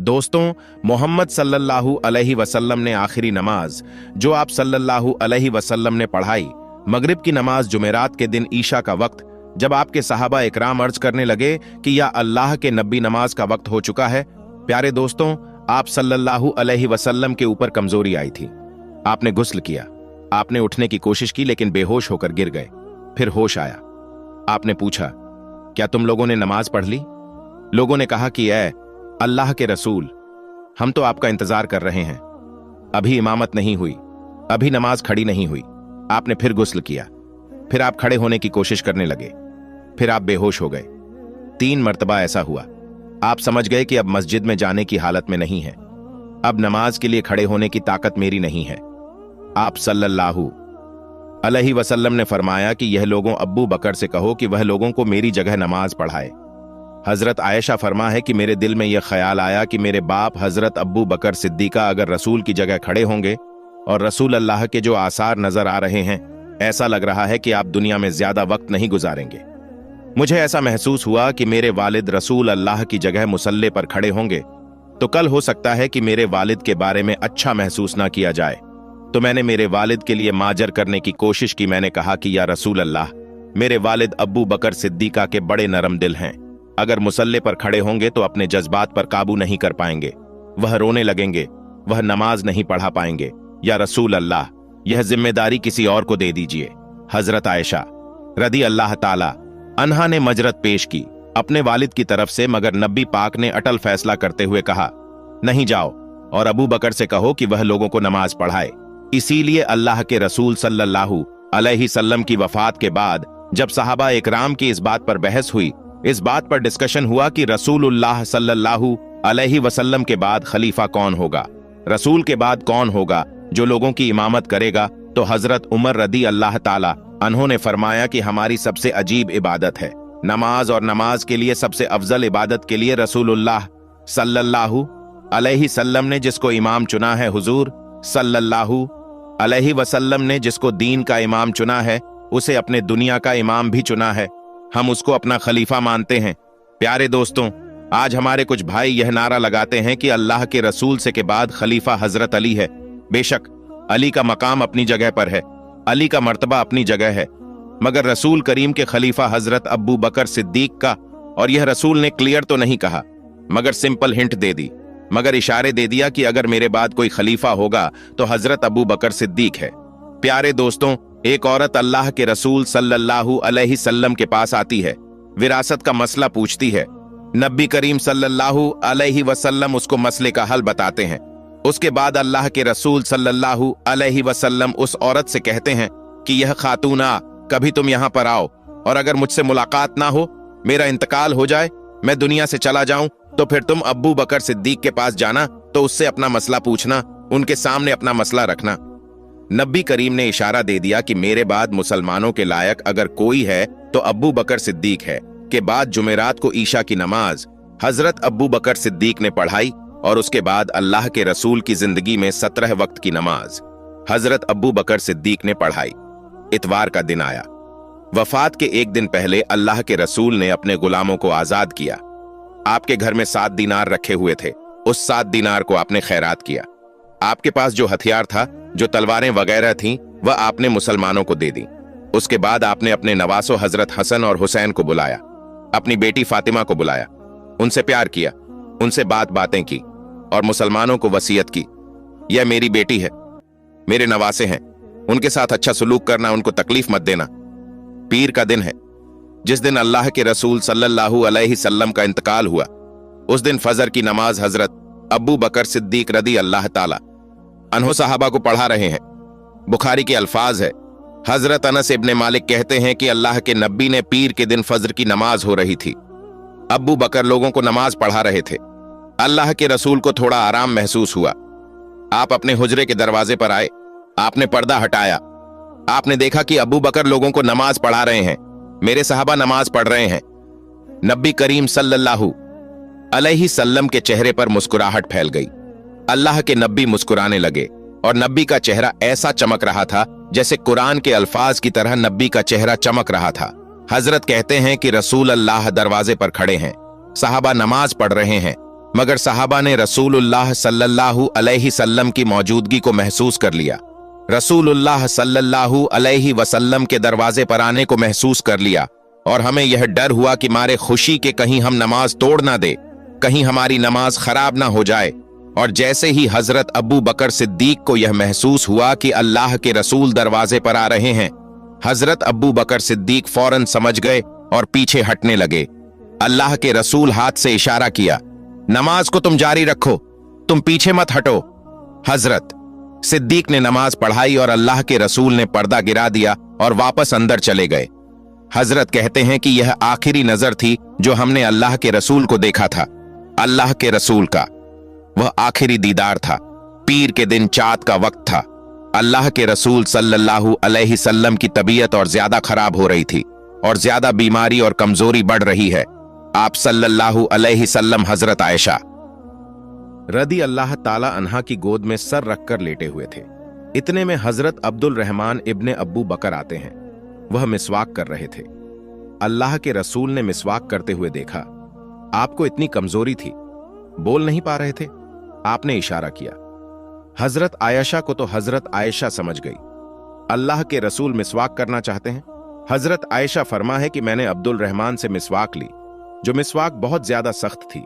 दोस्तों, मोहम्मद सल्लल्लाहु अलैहि वसल्लम ने आखिरी नमाज जो आप सल्लल्लाहु अलैहि वसल्लम ने पढ़ाई, मगरिब की नमाज जुमेरात के दिन ईशा का वक्त, जब आपके सहाबा इकराम अर्ज करने लगे कि या अल्लाह के नबी नमाज का वक्त हो चुका है। प्यारे दोस्तों, आप सल्लल्लाहु अलैहि वसल्लम के ऊपर कमजोरी आई थी। आपने गुस्ल किया, आपने उठने की कोशिश की लेकिन बेहोश होकर गिर गए। फिर होश आया। आपने पूछा, क्या तुम लोगों ने नमाज पढ़ ली? लोगों ने कहा कि ऐ अल्लाह के रसूल, हम तो आपका इंतजार कर रहे हैं, अभी इमामत नहीं हुई, अभी नमाज खड़ी नहीं हुई। आपने फिर गुस्ल किया, फिर आप खड़े होने की कोशिश करने लगे, फिर आप बेहोश हो गए। 3 मर्तबा ऐसा हुआ। आप समझ गए कि अब मस्जिद में जाने की हालत में नहीं है, अब नमाज के लिए खड़े होने की ताकत मेरी नहीं है। आप सल्लल्लाहु अलैहि वसल्लम ने फरमाया कि यह लोगों अब्बू बकर से कहो कि वह लोगों को मेरी जगह नमाज पढ़ाए। हजरत आयशा फरमा है कि मेरे दिल में यह ख्याल आया कि मेरे बाप हजरत अब्बू बकर सिद्दीका अगर रसूल की जगह खड़े होंगे और रसूल अल्लाह के जो आसार नजर आ रहे हैं, ऐसा लग रहा है कि आप दुनिया में ज्यादा वक्त नहीं गुजारेंगे। मुझे ऐसा महसूस हुआ कि मेरे वालिद रसूल अल्लाह की जगह मुसल्ले पर खड़े होंगे तो कल हो सकता है कि मेरे वालिद के बारे में अच्छा महसूस ना किया जाए। तो मैंने मेरे वालिद के लिए माजर करने की कोशिश की। मैंने कहा कि या रसूल अल्लाह, मेरे वालिद अब्बू बकर सिद्दीका के बड़े नरम दिल हैं, अगर मुसल्ले पर खड़े होंगे तो अपने जज्बात पर काबू नहीं कर पाएंगे, वह रोने लगेंगे, वह नमाज नहीं पढ़ा पाएंगे। या रसूल अल्लाह, यह जिम्मेदारी किसी और को दे दीजिए। हजरत आयशा रदी अल्लाह ताला अन्हा ने मजरत पेश की अपने वालिद की तरफ से, मगर नबी पाक ने अटल फैसला करते हुए कहा, नहीं जाओ और अबू बकर से कहो कि वह लोगों को नमाज पढ़ाए। इसीलिए अल्लाह के रसूल सल्लल्लाहु अलैहि वसल्लम की वफात के बाद जब सहाबा इकराम की इस बात पर बहस हुई, इस बात पर डिस्कशन हुआ कि रसूलुल्लाह सल्लल्लाहु अलैहि वसल्लम के बाद खलीफा कौन होगा, रसूल के बाद कौन होगा जो लोगों की इमामत करेगा, तो हजरत उमर रदी अल्लाह ताला उन्होंने फरमाया कि हमारी सबसे अजीब इबादत है नमाज, और नमाज के लिए सबसे अफजल इबादत के लिए रसूलुल्लाह सल्लल्लाहु अलैहि वसल्लम ने जिसको इमाम चुना है, हुजूर सल्लल्लाहु अलैहि वसल्लम ने जिसको दीन का इमाम चुना है, उसे अपने दुनिया का इमाम भी चुना है। हम उसको अपना खलीफा मानते हैं। प्यारे दोस्तों, आज हमारे कुछ भाई यह नारा लगाते हैं कि अल्लाह के रसूल से के बाद खलीफा हजरत अली है। बेशक अली का मकाम अपनी जगह पर है, अली का मर्तबा अपनी जगह है, मगर रसूल करीम के खलीफा हजरत अब्बू बकर सिद्दीक का, और यह रसूल ने क्लियर तो नहीं कहा मगर सिंपल हिंट दे दी, मगर इशारे दे दिया कि अगर मेरे बाद कोई खलीफा होगा तो हजरत अबू बकर सिद्दीक है। प्यारे दोस्तों, एक औरत अल्लाह के रसूल सल्लल्लाहु अलैहि वसल्लम के पास आती है, विरासत का मसला पूछती है। नबी करीम सल्लल्लाहु अलैहि वसल्लम उसको मसले का हल बताते हैं। उसके बाद अल्लाह के रसूल सल्लल्लाहु अलैहि वसल्लम उस औरत से कहते हैं कि यह खातूना, कभी तुम यहाँ पर आओ, और अगर मुझसे मुलाकात ना हो, मेरा इंतकाल हो जाए, मैं दुनिया से चला जाऊं, तो फिर तुम अब्बू बकर सिद्दीक के पास जाना, तो उससे अपना मसला पूछना, उनके सामने अपना मसला रखना। नबी करीम ने इशारा दे दिया कि मेरे बाद मुसलमानों के लायक अगर कोई है तो अब्बू बकर सिद्दीक है। के बाद जुमेरात को ईशा की नमाज हजरत अब्बू बकर सिद्दीक ने पढ़ाई, और उसके बाद अल्लाह के रसूल की जिंदगी में 17 वक्त की नमाज हजरत अब्बू बकर सिद्दीक ने पढ़ाई। इतवार का दिन आया। वफात के एक दिन पहले अल्लाह के रसूल ने अपने गुलामों को आजाद किया। आपके घर में 7 दीनार रखे हुए थे, उस 7 दीनार को आपने खैरात किया। आपके पास जो हथियार था, जो तलवारें वगैरह थीं, वह आपने मुसलमानों को दे दी। उसके बाद आपने अपने नवासों हजरत हसन और हुसैन को बुलाया, अपनी बेटी फातिमा को बुलाया, उनसे प्यार किया, उनसे बातें की, और मुसलमानों को वसीयत की, यह मेरी बेटी है, मेरे नवासे हैं, उनके साथ अच्छा सलूक करना, उनको तकलीफ मत देना। पीर का दिन है, जिस दिन अल्लाह के रसूल सल्लल्लाहु अलैहि वसल्लम का इंतकाल हुआ, उस दिन फजर की नमाज हजरत अब्बू बकर सिद्दीक रदी अल्लाह ताला अन्हो सहाबा को पढ़ा रहे हैं। बुखारी के अल्फाज है, हजरत अनस इब्ने मालिक कहते हैं कि अल्लाह के नबी ने पीर के दिन फजर की नमाज हो रही थी, अब्बू बकर लोगों को नमाज पढ़ा रहे थे। अल्लाह के रसूल को थोड़ा आराम महसूस हुआ। आप अपने हुजरे के दरवाजे पर आए, आपने पर्दा हटाया, आपने देखा कि अब्बू बकर लोगों को नमाज पढ़ा रहे हैं, मेरे सहाबा नमाज पढ़ रहे हैं। नबी करीम सल्लल्लाहु अलैहि वसल्लम के चेहरे पर मुस्कुराहट फैल गई। अल्लाह के नबी मुस्कुराने लगे, और नबी का चेहरा ऐसा चमक रहा था जैसे कुरान के अल्फाज की तरह नबी का चेहरा चमक रहा था। हजरत कहते हैं कि रसूल अल्लाह दरवाजे पर खड़े हैं, सहाबा नमाज पढ़ रहे हैं, मगर सहाबा ने रसूलुल्लाह सल्लल्लाहु अलैहि वसल्लम की मौजूदगी को महसूस कर लिया। रसूलुल्लाह सल्लल्लाहु अलैहि वसल्लम के दरवाजे पर आने को महसूस कर लिया और हमें यह डर हुआ कि मारे खुशी के कहीं हम नमाज तोड़ ना दे, कहीं हमारी नमाज खराब ना हो जाए। और जैसे ही हजरत अबू बकर सिद्दीक को यह महसूस हुआ कि अल्लाह के रसूल दरवाजे पर आ रहे हैं, हजरत अबू बकर सिद्दीक फौरन समझ गए और पीछे हटने लगे। अल्लाह के रसूल हाथ से इशारा किया, नमाज को तुम जारी रखो, तुम पीछे मत हटो। हजरत सिद्दीक ने नमाज पढ़ाई और अल्लाह के रसूल ने पर्दा गिरा दिया और वापस अंदर चले गए। हजरत कहते हैं कि यह आखिरी नजर थी जो हमने अल्लाह के रसूल को देखा था। अल्लाह के रसूल का वह आखिरी दीदार था। पीर के दिन चाँद का वक्त था। अल्लाह के रसूल सल्लल्लाहु अलैहि वसल्लम की तबीयत और ज्यादा खराब हो रही थी और ज्यादा बीमारी और कमजोरी बढ़ रही है। आप सल्लल्लाहु अलैहि वसल्लम हजरत आयशा रदी अल्लाह ताला अन्हा की गोद में सर रखकर लेटे हुए थे। इतने में हजरत अब्दुल रहमान इब्ने अब्बू बकर आते हैं। वह मिसवाक कर रहे थे। अल्लाह के रसूल ने मिसवाक करते हुए देखा। आपको इतनी कमजोरी थी, बोल नहीं पा रहे थे। आपने इशारा किया। हजरत आयशा को तो हजरत आयशा समझ गई। अल्लाह के रसूल मिसवाक करना चाहते हैं। हजरत आयशा फरमा है कि मैंने अब्दुल रहमान से मिसवाक ली, जो मिसवाक बहुत ज्यादा सख्त थी।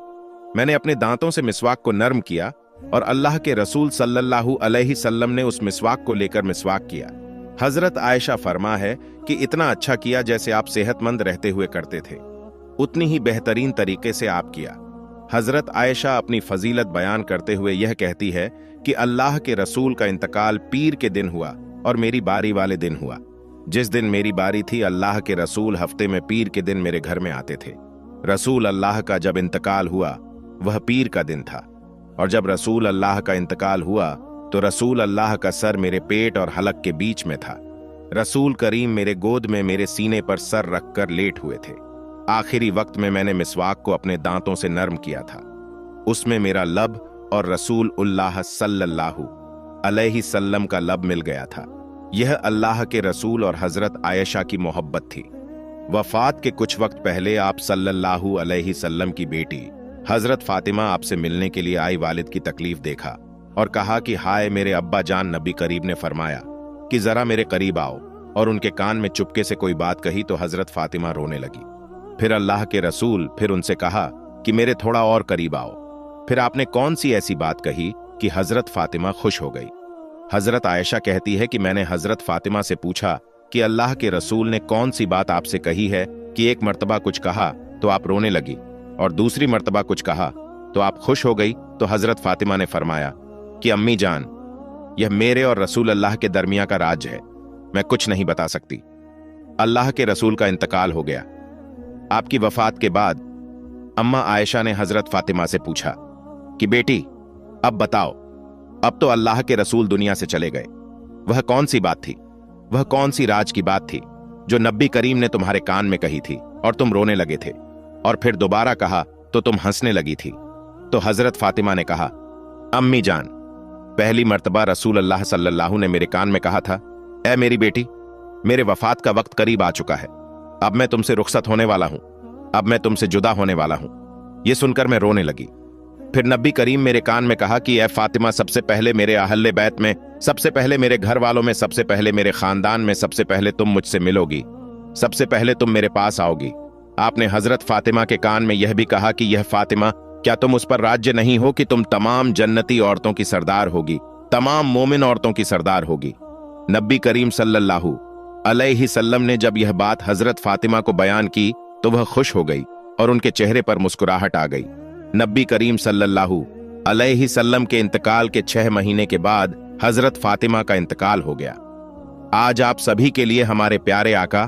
मैंने अपने दांतों से मिसवाक को नरम किया और अल्लाह के रसूल सल्लल्लाहु अलैहि वसल्लम ने उस मिसवाक को लेकर मिसवाक किया। हजरत आयशा फरमा है कि इतना अच्छा किया जैसे आप सेहतमंद रहते हुए करते थे, उतनी ही बेहतरीन तरीके से आप किया। हजरत आयशा अपनी फजीलत बयान करते हुए यह कहती है कि अल्लाह के रसूल का इंतकाल पीर के दिन हुआ और मेरी बारी वाले दिन हुआ। जिस दिन मेरी बारी थी, अल्लाह के रसूल हफ्ते में पीर के दिन मेरे घर में आते थे। रसूल अल्लाह का जब इंतकाल हुआ वह पीर का दिन था, और जब रसूल अल्लाह का इंतकाल हुआ तो रसूल अल्लाह का सर मेरे पेट और हलक के बीच में था। रसूल करीम मेरे गोद में मेरे सीने पर सर रखकर लेट हुए थे। आखिरी वक्त में मैंने मिसवाक को अपने दांतों से नरम किया था। उसमें मेरा लब और रसूल उल्लाह सल्लल्लाहु अलैहि वसल्लम का लब मिल गया था। यह अल्लाह के रसूल और हजरत आयशा की मोहब्बत थी। वफात के कुछ वक्त पहले आप सल्लल्लाहु अलैहि वसल्लम की बेटी हजरत फातिमा आपसे मिलने के लिए आई। वालिद की तकलीफ देखा और कहा कि हाय मेरे अब्बा जान। नबी करीब ने फरमाया कि जरा मेरे करीब आओ, और उनके कान में चुपके से कोई बात कही तो हजरत फातिमा रोने लगी। फिर अल्लाह के रसूल फिर उनसे कहा कि मेरे थोड़ा और करीब आओ। फिर आपने कौन सी ऐसी बात कही कि हजरत फातिमा खुश हो गई। हजरत आयशा कहती है कि मैंने हजरत फातिमा से पूछा कि अल्लाह के रसूल ने कौन सी बात आपसे कही है कि एक मर्तबा कुछ कहा तो आप रोने लगी और दूसरी मर्तबा कुछ कहा तो आप खुश हो गई। तो हजरत फातिमा ने फरमाया कि अम्मी जान, यह मेरे और रसूल अल्लाह के दरमिया का राज है, मैं कुछ नहीं बता सकती। अल्लाह के रसूल का इंतकाल हो गया। आपकी वफात के बाद अम्मा आयशा ने हजरत फातिमा से पूछा कि बेटी अब बताओ, अब तो अल्लाह के रसूल दुनिया से चले गए, वह कौन सी बात थी, वह कौन सी राज की बात थी जो नबी करीम ने तुम्हारे कान में कही थी और तुम रोने लगे थे, और फिर दोबारा कहा तो तुम हंसने लगी थी। तो हजरत फातिमा ने कहा, अम्मी जान, पहली मर्तबा रसूल अल्लाह सल्लल्लाहु ने मेरे कान में कहा था, ऐ मेरी बेटी, मेरे वफात का वक्त करीब आ चुका है, अब मैं तुमसे रुखसत होने वाला हूं, अब मैं तुमसे जुदा होने वाला हूं। यह सुनकर मैं रोने लगी। फिर नबी करीम मेरे कान में कहा कि ऐ फातिमा, सबसे पहले मेरे अहले बैत में, सबसे पहले मेरे घर वालों में, सबसे पहले मेरे खानदान में, सबसे पहले तुम मुझसे मिलोगी, सबसे पहले तुम मेरे पास आओगी। आपने हजरत फातिमा के कान में यह भी कहा कि यह फातिमा, क्या तुम उस पर राज्य नहीं हो कि तुम तमाम जन्नती औरतों की सरदार होगी, तमाम मोमिन औरतों की सरदार होगी। नबी करीम सल्लल्लाहु अलैहि वसल्लम ने जब यह बात हजरत फातिमा को बयान की तो वह खुश हो गई और उनके चेहरे पर मुस्कुराहट आ गई। नबी करीम सल्लल्लाहु अलैहि वसल्लम के इंतकाल के 6 महीने के बाद हजरत फातिमा का इंतकाल हो गया। आज आप सभी के लिए हमारे प्यारे आका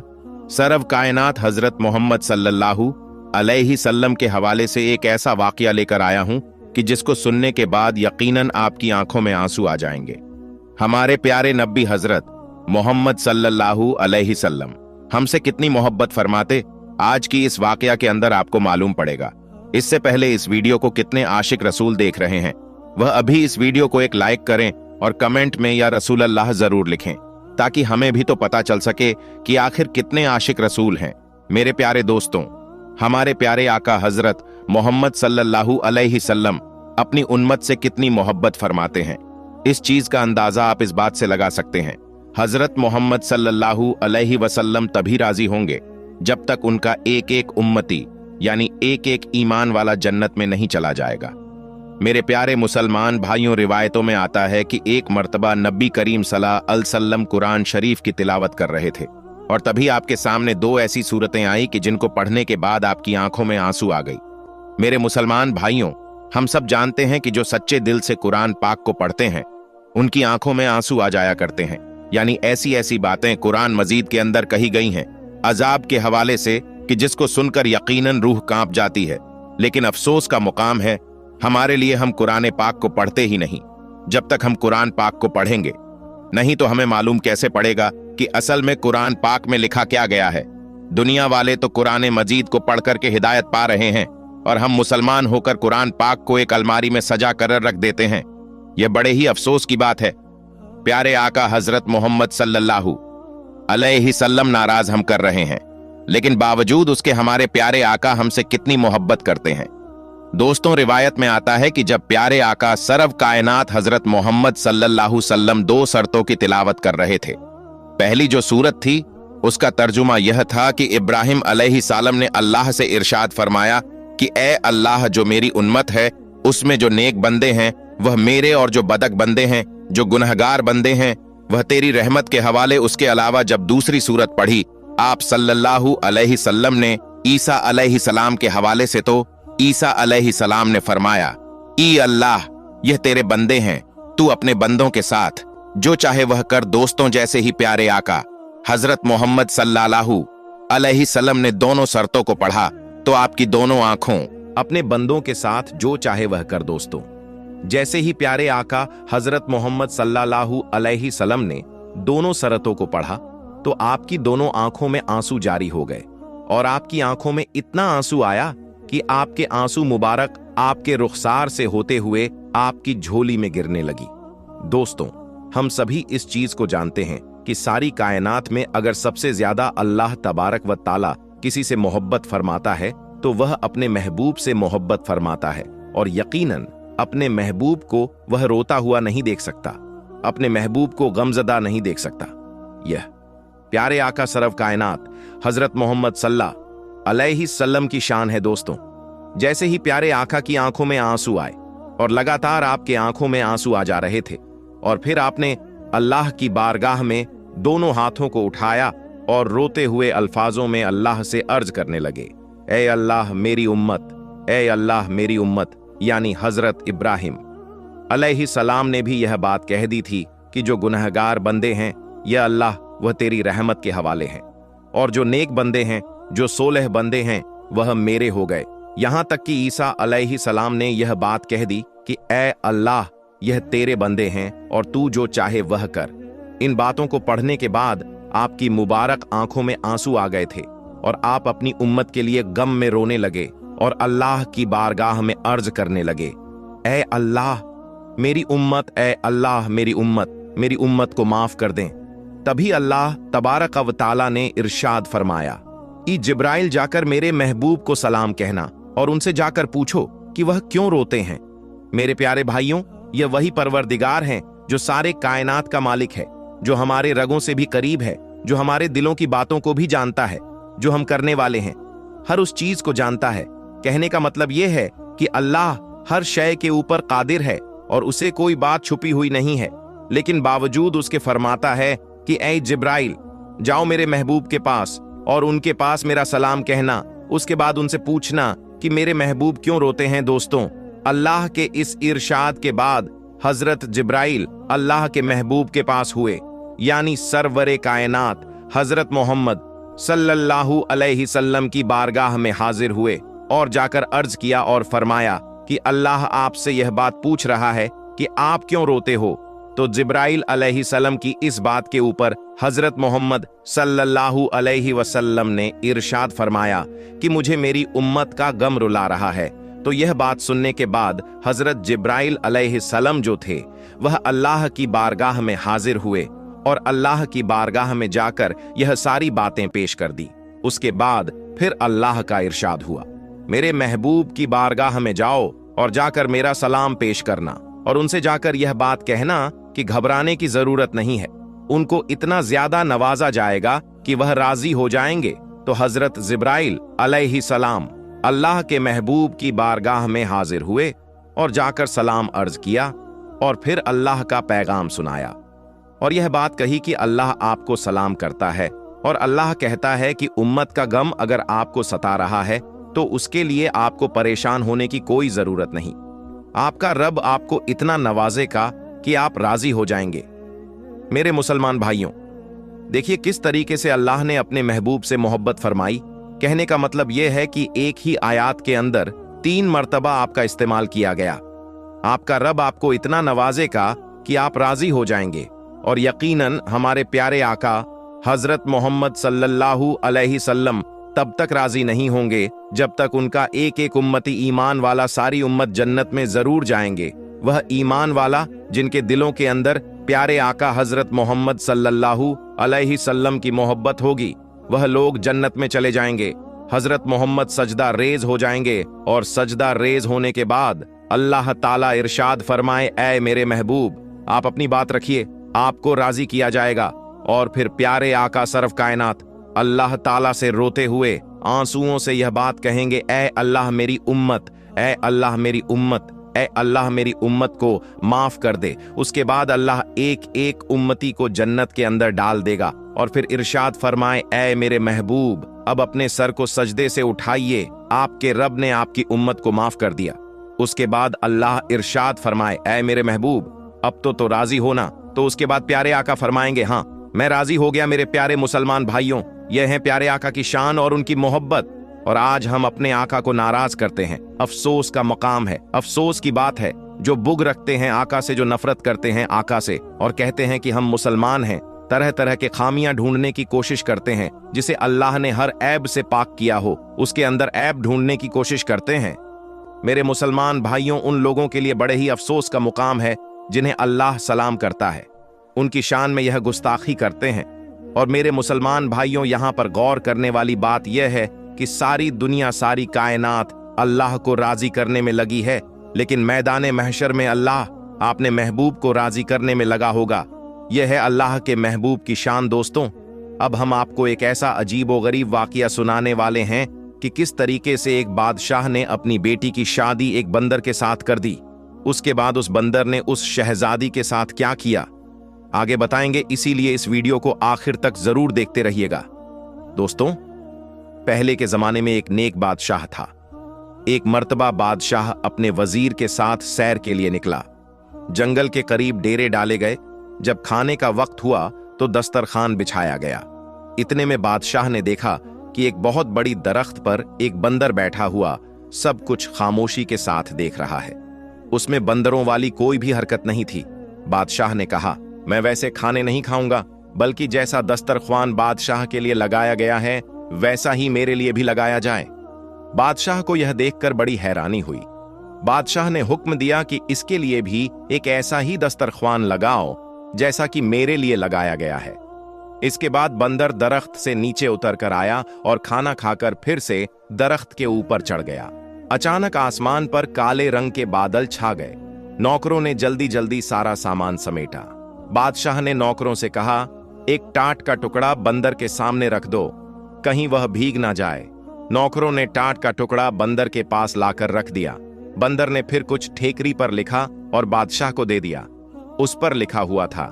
सरव कायनात हजरत मोहम्मद सल्लल्लाहु अलैहि वसल्लम के हवाले से एक ऐसा वाकया लेकर आया हूं कि जिसको सुनने के बाद यकीनन आपकी आंखों में आंसू आ जाएंगे। हमारे प्यारे नबी हजरत मोहम्मद सल्लल्लाहु अलैहि वसल्लम हमसे कितनी मोहब्बत फरमाते, आज की इस वाकया के अंदर आपको मालूम पड़ेगा। इससे पहले इस वीडियो को कितने आशिक रसूल देख रहे हैं, वह अभी इस वीडियो को एक लाइक करें और कमेंट में या रसूल अल्लाह जरूर लिखें, ताकि हमें भी तो पता चल सके कि आखिर कितने आशिक रसूल हैं। मेरे प्यारे दोस्तों, हमारे प्यारे आका हजरत मोहम्मद सल्लल्लाहु अलैहि वसल्लम अपनी उम्मत से कितनी मोहब्बत फरमाते हैं। इस चीज का अंदाजा आप इस बात से लगा सकते हैं, हजरत मोहम्मद सल्लल्लाहु अलैहि वसल्लम तभी राजी होंगे जब तक उनका एक एक उम्मती यानी एक एक ईमान वाला जन्नत में नहीं चला जाएगा। मेरे प्यारे मुसलमान भाइयों, रिवायतों में आता है कि एक मर्तबा नबी करीम सल्लल्लाहु अलैहि वसल्लम कुरान शरीफ की तिलावत कर रहे थे और तभी आपके सामने दो ऐसी सूरतें आई कि जिनको पढ़ने के बाद आपकी आंखों में आंसू आ गई। मेरे मुसलमान भाइयों, हम सब जानते हैं कि जो सच्चे दिल से कुरान पाक को पढ़ते हैं उनकी आंखों में आंसू आ जाया करते हैं। यानी ऐसी ऐसी बातें कुरान मजीद के अंदर कही गई हैं अजाब के हवाले से कि जिसको सुनकर यकीनन रूह कांप जाती है। लेकिन अफसोस का मुकाम है हमारे लिए, हम कुरान पाक को पढ़ते ही नहीं जब तक हम कुरान पाक को पढ़ेंगे नहीं तो हमें मालूम कैसे पड़ेगा कि असल में कुरान पाक में लिखा क्या गया है। दुनिया वाले तो कुरान मजीद को पढ़कर के हिदायत पा रहे हैं और हम मुसलमान होकर कुरान पाक को एक अलमारी में सजा कर रख देते हैं। यह बड़े ही अफसोस की बात है। प्यारे आका हजरत मोहम्मद सल्लल्लाहु अलैहि वसल्लम नाराज हम कर रहे हैं, लेकिन बावजूद उसके हमारे प्यारे आका हमसे कितनी मोहब्बत करते हैं। दोस्तों, रिवायत में आता है कि जब प्यारे आका सरव कायनात हजरत मोहम्मद सल्लल्लाहु अलैहि वसल्लम दो शर्तों की तिलावत कर रहे थे। पहली जो सूरत थी उसका तर्जुमा यह था कि इब्राहिम अलैहिस्सलाम ने अल्लाह से इरशाद फरमाया कि ए अल्लाह, जो मेरी उम्मत है उसमें जो नेक बंदे हैं वह मेरे, और जो बदक बंदे हैं, जो गुनहगार बंदे हैं, वह तेरी रहमत के हवाले। उसके अलावा जब दूसरी सूरत पढ़ी आप सल्लल्लाहु अलैहि वसल्लम ने ईसा अलैहिस्सलाम के हवाले से, तो ईसा अलैहिस्सलाम ने फरमाया, ई अल्लाह, यह तेरे बंदे हैं, तू अपने बंदों के साथ जो चाहे वह कर। दोस्तों, जैसे ही प्यारे आका हजरत मोहम्मद सल्लल्लाहु अलैहि वसल्लम ने दोनों शर्तों को पढ़ा तो आपकी दोनों आंखों अपने बंदों के साथ जो चाहे वह कर। दोस्तों, जैसे ही प्यारे आका हजरत मोहम्मद सल्लल्लाहु अलैहि वसल्लम ने दोनों शर्तों को पढ़ा तो आपकी दोनों आंखों में आंसू जारी हो गए और आपकी आंखों में इतना आंसू आया कि आपके आंसू मुबारक आपके रुखसार से होते हुए आपकी झोली में गिरने लगी। दोस्तों, हम सभी इस चीज को जानते हैं कि सारी कायनात में अगर सबसे ज्यादा अल्लाह तबारक व ताला किसी से मोहब्बत फरमाता है तो वह अपने महबूब से मोहब्बत फरमाता है, और यकीनन अपने महबूब को वह रोता हुआ नहीं देख सकता, अपने महबूब को गमजदा नहीं देख सकता। यह प्यारे आका सरव कायनात हजरत मोहम्मद सल्लल्लाहु अलैहि वसल्लम की शान है। दोस्तों, जैसे ही प्यारे आका की आंखों में आंसू आए और लगातार आपके आंखों में आंसू आ जा रहे थे, और फिर आपने अल्लाह की बारगाह में दोनों हाथों को उठाया और रोते हुए अल्फाजों में अल्लाह से अर्ज करने लगे, ए अल्लाह मेरी उम्मत, ए अल्लाह मेरी उम्मत। यानी हजरत इब्राहिम अलैहिस्सलाम ने भी यह बात कह दी थी कि जो गुनहगार बंदे हैं या अल्लाह वह तेरी रहमत के हवाले हैं, और जो नेक बंदे हैं, जो सोलह बंदे हैं, वह मेरे हो गए। यहां तक कि ईसा अलैहिस्सलाम ने यह बात कह दी कि ए अल्लाह, यह तेरे बंदे हैं और तू जो चाहे वह कर। इन बातों को पढ़ने के बाद आपकी मुबारक आंखों में आंसू आ गए थे और आप अपनी उम्मत के लिए गम में रोने लगे और अल्लाह की बारगाह में अर्ज करने लगे, ए अल्लाह मेरी उम्मत, ए अल्लाह मेरी उम्मत को माफ कर दें। तभी अल्लाह तबारक व ताला ने इरशाद फरमाया, ई जिब्राइल, जाकर मेरे महबूब को सलाम कहना और उनसे जाकर पूछो कि वह क्यों रोते हैं। मेरे प्यारे भाइयों, यह वही परवरदिगार हैं जो सारे कायनात का मालिक है, जो हमारे रगों से भी करीब है, जो हमारे दिलों की बातों को भी जानता है, जो हम करने वाले हैं हर उस चीज को जानता है। कहने का मतलब यह है कि अल्लाह हर शय के ऊपर कादिर है और उसे कोई बात छुपी हुई नहीं है, लेकिन बावजूद उसके फरमाता है कि ऐ जिब्राइल, जाओ मेरे महबूब के पास और उनके पास मेरा सलाम कहना, उसके बाद उनसे पूछना कि मेरे महबूब क्यों रोते हैं। दोस्तों, अल्लाह के इस इरशाद के बाद हजरत जिब्राइल अल्लाह के महबूब के पास हुए, यानी सरवरे कायनात हजरत मोहम्मद सल्लल्लाहु अलैहि वसल्लम की बारगाह में हाजिर हुए और जाकर अर्ज किया और फरमाया कि अल्लाह आपसे यह बात पूछ रहा है कि आप क्यों रोते हो। तो जिब्राइल अलैहिस्सलाम की इस बात के ऊपर हजरत मोहम्मद सल्लल्लाहु अलैहि वसल्लम ने इरशाद फरमाया कि मुझे मेरी उम्मत का गम रुला रहा है। तो यह बात सुनने के बाद हजरत जिब्राइल अलैहिस्सलाम जो थे वह अल्लाह की बारगाह में हाजिर हुए और अल्लाह की बारगाह में जाकर यह सारी बातें पेश कर दी। उसके बाद फिर अल्लाह का इरशाद हुआ, मेरे महबूब की बारगाह में जाओ और जाकर मेरा सलाम पेश करना और उनसे जाकर यह बात कहना कि घबराने की जरूरत नहीं है, उनको इतना ज्यादा नवाजा जाएगा कि वह राजी हो जाएंगे। तो हजरत जिब्राइल अलैहिस्सलाम अल्लाह के महबूब की बारगाह में हाजिर हुए और जाकर सलाम अर्ज किया और फिर अल्लाह का पैगाम सुनाया और यह बात कही कि अल्लाह आपको सलाम करता है और अल्लाह कहता है कि उम्मत का गम अगर आपको सता रहा है तो उसके लिए आपको परेशान होने की कोई जरूरत नहीं, आपका रब आपको इतना नवाजेगा कि आप राजी हो जाएंगे। मेरे मुसलमान भाइयों, देखिए किस तरीके से अल्लाह ने अपने महबूब से मोहब्बत फरमाई। कहने का मतलब यह है कि एक ही आयत के अंदर 3 मर्तबा आपका इस्तेमाल किया गया। आपका रब आपको इतना नवाजेगा कि आप राजी हो जाएंगे और यकीनन हमारे प्यारे आका हजरत मोहम्मद सल्लल्लाहु अलैहि वसल्लम तब तक राजी नहीं होंगे जब तक उनका एक एक उम्मती ईमान वाला सारी उम्मत जन्नत में जरूर जाएंगे। वह ईमान वाला जिनके दिलों के अंदर प्यारे आका हजरत मोहम्मद सल्लल्लाहु अलैहि वसल्लम की मोहब्बत होगी, वह लोग जन्नत में चले जाएंगे। हजरत मोहम्मद सजदा रेज हो जाएंगे और सजदा रेज होने के बाद अल्लाह ताला इरशाद फरमाए, ऐ मेरे महबूब आप अपनी बात रखिए, आपको राजी किया जाएगा। और फिर प्यारे आका सरफ कायनात अल्लाह ताला से रोते हुए आंसुओं से यह बात कहेंगे, ऐ अल्लाह मेरी उम्मत, ऐ अल्लाह मेरी उम्मत, ऐ अल्लाह मेरी उम्मत को माफ कर दे। उसके बाद अल्लाह एक एक उम्मती को जन्नत के अंदर डाल देगा और फिर इरशाद फरमाए, ऐ मेरे महबूब अब अपने सर को सजदे से उठाइए, आपके रब ने आपकी उम्मत को माफ कर दिया। उसके बाद अल्लाह इरशाद फरमाए, ऐ मेरे महबूब अब तो राजी होना। तो उसके बाद प्यारे आका फरमाएंगे, हाँ मैं राजी हो गया। मेरे प्यारे मुसलमान भाइयों, यह है प्यारे आका की शान और उनकी मोहब्बत। और आज हम अपने आका को नाराज करते हैं, अफसोस का मकाम है, अफसोस की बात है। जो बुग रखते हैं आका से, जो नफरत करते हैं आका से और कहते हैं कि हम मुसलमान हैं, तरह तरह के खामियां ढूंढने की कोशिश करते हैं। जिसे अल्लाह ने हर ऐब से पाक किया हो उसके अंदर ऐब ढूंढने की कोशिश करते हैं। मेरे मुसलमान भाइयों, उन लोगों के लिए बड़े ही अफसोस का मुकाम है जिन्हें अल्लाह सलाम करता है, उनकी शान में यह गुस्ताखी करते हैं। और मेरे मुसलमान भाइयों, यहाँ पर गौर करने वाली बात यह है कि सारी दुनिया, सारी कायनात अल्लाह को राजी करने में लगी है, लेकिन मैदान महशर में अल्लाह आपने महबूब को राजी करने में लगा होगा। यह है अल्लाह के महबूब की शान। दोस्तों, अब हम आपको एक ऐसा अजीब व गरीब वाकया सुनाने वाले हैं कि किस तरीके से एक बादशाह ने अपनी बेटी की शादी एक बंदर के साथ कर दी। उसके बाद उस बंदर ने उस शहजादी के साथ क्या किया आगे बताएंगे, इसीलिए इस वीडियो को आखिर तक जरूर देखते रहिएगा। दोस्तों, पहले के जमाने में एक नेक बादशाह था। एक मर्तबा बादशाह अपने वजीर के साथ सैर के लिए निकला। जंगल के करीब डेरे डाले गए। जब खाने का वक्त हुआ तो दस्तरखान बिछाया गया। इतने में बादशाह ने देखा कि एक बहुत बड़ी दरख्त पर एक बंदर बैठा हुआ सब कुछ खामोशी के साथ देख रहा है। उसमें बंदरों वाली कोई भी हरकत नहीं थी। बादशाह ने कहा, मैं वैसे खाने नहीं खाऊंगा, बल्कि जैसा दस्तरख्वान बादशाह के लिए लगाया गया है वैसा ही मेरे लिए भी लगाया जाए। बादशाह को यह देखकर बड़ी हैरानी हुई। बादशाह ने हुक्म दिया कि इसके लिए भी एक ऐसा ही दस्तरख्वान लगाओ जैसा कि मेरे लिए लगाया गया है। इसके बाद बंदर दरख्त से नीचे उतर कर आया और खाना खाकर फिर से दरख्त के ऊपर चढ़ गया। अचानक आसमान पर काले रंग के बादल छा गए। नौकरों ने जल्दी जल्दी सारा सामान समेटा। बादशाह ने नौकरों से कहा, एक टाट का टुकड़ा बंदर के सामने रख दो, कहीं वह भीग ना जाए। नौकरों ने टाट का टुकड़ा बंदर के पास लाकर रख दिया। बंदर ने फिर कुछ ठेकरी पर लिखा और बादशाह को दे दिया। उस पर लिखा हुआ था,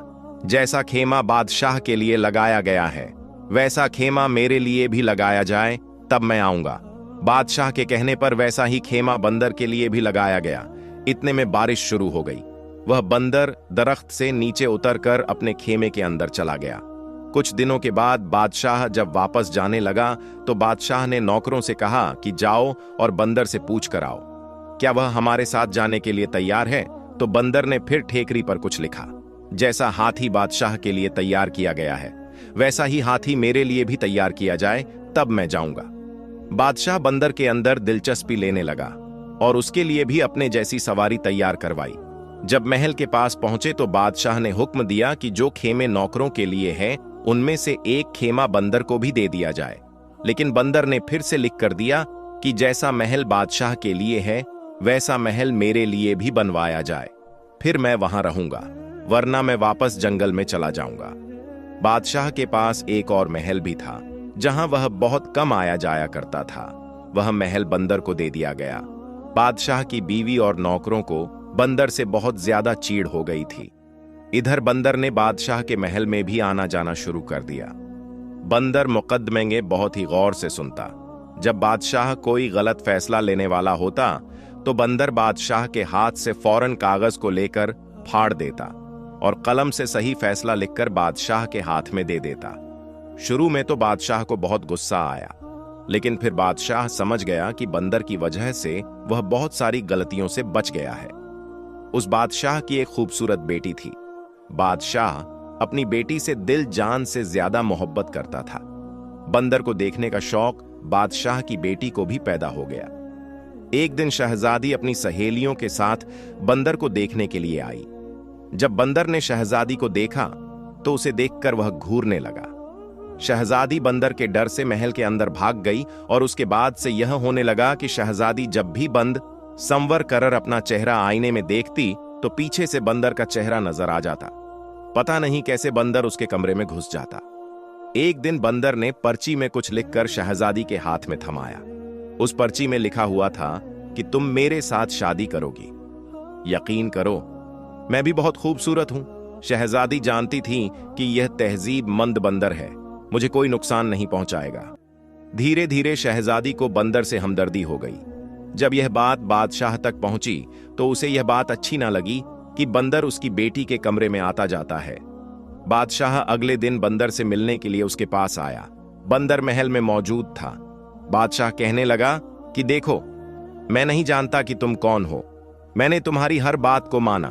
जैसा खेमा बादशाह के लिए लगाया गया है वैसा खेमा मेरे लिए भी लगाया जाए, तब मैं आऊंगा। बादशाह के कहने पर वैसा ही खेमा बंदर के लिए भी लगाया गया। इतने में बारिश शुरू हो गई। वह बंदर दरख्त से नीचे उतरकर अपने खेमे के अंदर चला गया। कुछ दिनों के बाद बादशाह जब वापस जाने लगा तो बादशाह ने नौकरों से कहा कि जाओ और बंदर से पूछ कर आओ, क्या वह हमारे साथ जाने के लिए तैयार है। तो बंदर ने फिर ठेकरी पर कुछ लिखा, जैसा हाथी बादशाह के लिए तैयार किया गया है वैसा ही हाथी मेरे लिए भी तैयार किया जाए, तब मैं जाऊंगा। बादशाह बंदर के अंदर दिलचस्पी लेने लगा और उसके लिए भी अपने जैसी सवारी तैयार करवाई। जब महल के पास पहुंचे तो बादशाह ने हुक्म दिया कि जो खेमे नौकरों के लिए हैं उनमें से एक खेमा बंदर को भी दे दिया जाए। लेकिन बंदर ने फिर से लिख कर दिया कि जैसा महल बादशाह के लिए है वैसा महल मेरे लिए भी बनवाया जाए, फिर मैं वहां रहूंगा, वरना मैं वापस जंगल में चला जाऊंगा। बादशाह के पास एक और महल भी था जहां वह बहुत कम आया जाया करता था। वह महल बंदर को दे दिया गया। बादशाह की बीवी और नौकरों को बंदर से बहुत ज्यादा चीड़ हो गई थी। इधर बंदर ने बादशाह के महल में भी आना जाना शुरू कर दिया। बंदर मुकदमे में बहुत ही गौर से सुनता। जब बादशाह कोई गलत फैसला लेने वाला होता तो बंदर बादशाह के हाथ से फौरन कागज को लेकर फाड़ देता और कलम से सही फैसला लिखकर बादशाह के हाथ में दे देता। शुरू में तो बादशाह को बहुत गुस्सा आया, लेकिन फिर बादशाह समझ गया कि बंदर की वजह से वह बहुत सारी गलतियों से बच गया है। उस बादशाह की एक खूबसूरत बेटी थी। बादशाह अपनी बेटी से दिल जान से ज्यादा मोहब्बत करता था। बंदर को देखने का शौक बादशाह की बेटी को भी पैदा हो गया। एक दिन शहजादी अपनी सहेलियों के साथ बंदर को देखने के लिए आई। जब बंदर ने शहजादी को देखा तो उसे देखकर वह घूरने लगा। शहजादी बंदर के डर से महल के अंदर भाग गई और उसके बाद से यह होने लगा कि शहजादी जब भी बंद संवर कर अपना चेहरा आईने में देखती तो पीछे से बंदर का चेहरा नजर आ जाता। पता नहीं कैसे बंदर उसके कमरे में घुस जाता। एक दिन बंदर ने पर्ची में कुछ लिखकर शहजादी के हाथ में थमाया। उस पर्ची में लिखा हुआ था कि तुम मेरे साथ शादी करोगी। यकीन करो, मैं भी बहुत खूबसूरत हूं। शहजादी जानती थी कि यह तहजीब मंद बंदर है, मुझे कोई नुकसान नहीं पहुंचाएगा। धीरे धीरे शहजादी को बंदर से हमदर्दी हो गई। जब यह बात बादशाह तक पहुंची तो उसे यह बात अच्छी ना लगी कि बंदर उसकी बेटी के कमरे में आता जाता है। बादशाह अगले दिन बंदर से मिलने के लिए उसके पास आया। बंदर महल में मौजूद था। बादशाह कहने लगा कि देखो, मैं नहीं जानता कि तुम कौन हो। मैंने तुम्हारी हर बात को माना,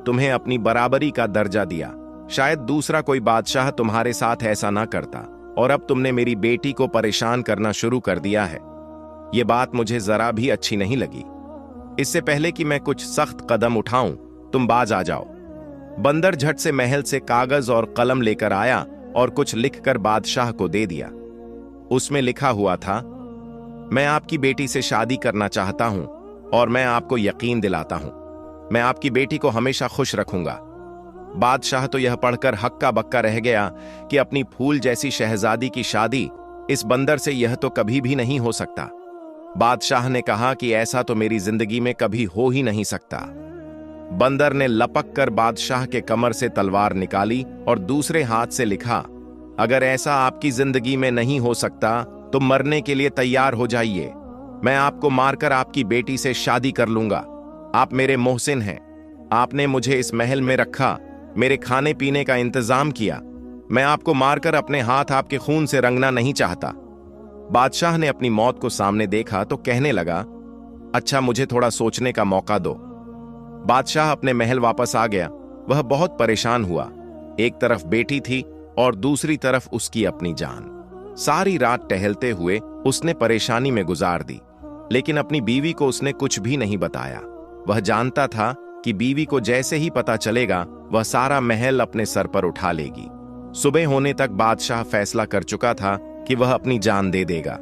तुम्हें अपनी बराबरी का दर्जा दिया। शायद दूसरा कोई बादशाह तुम्हारे साथ ऐसा ना करता, और अब तुमने मेरी बेटी को परेशान करना शुरू कर दिया है। यह बात मुझे जरा भी अच्छी नहीं लगी। इससे पहले कि मैं कुछ सख्त कदम उठाऊं, तुम बाज आ जाओ। बंदर झट से महल से कागज और कलम लेकर आया और कुछ लिखकर बादशाह को दे दिया। उसमें लिखा हुआ था, मैं आपकी बेटी से शादी करना चाहता हूं और मैं आपको यकीन दिलाता हूं, मैं आपकी बेटी को हमेशा खुश रखूंगा। बादशाह तो यह पढ़कर हक्का बक्का रह गया कि अपनी फूल जैसी शहजादी की शादी इस बंदर से यह तो कभी भी नहीं हो सकता। बादशाह ने कहा कि ऐसा तो मेरी जिंदगी में कभी हो ही नहीं सकता। बंदर ने लपक कर बादशाह के कमर से तलवार निकाली और दूसरे हाथ से लिखा, अगर ऐसा आपकी जिंदगी में नहीं हो सकता तो मरने के लिए तैयार हो जाइए। मैं आपको मारकर आपकी बेटी से शादी कर लूंगा। आप मेरे मोहसिन हैं, आपने मुझे इस महल में रखा, मेरे खाने पीने का इंतजाम किया। मैं आपको मारकर अपने हाथ आपके खून से रंगना नहीं चाहता। बादशाह ने अपनी मौत को सामने देखा तो कहने लगा, अच्छा, मुझे थोड़ा सोचने का मौका दो। बादशाह अपने महल वापस आ गया। वह बहुत परेशान हुआ। एक तरफ बेटी थी और दूसरी तरफ उसकी अपनी जान। सारी रात टहलते हुए उसने परेशानी में गुजार दी, लेकिन अपनी बीवी को उसने कुछ भी नहीं बताया। वह जानता था कि बीवी को जैसे ही पता चलेगा वह सारा महल अपने सर पर उठा लेगी। सुबह होने तक बादशाह फैसला कर चुका था कि वह अपनी जान दे देगा,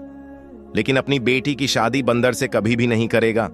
लेकिन अपनी बेटी की शादी बंदर से कभी भी नहीं करेगा।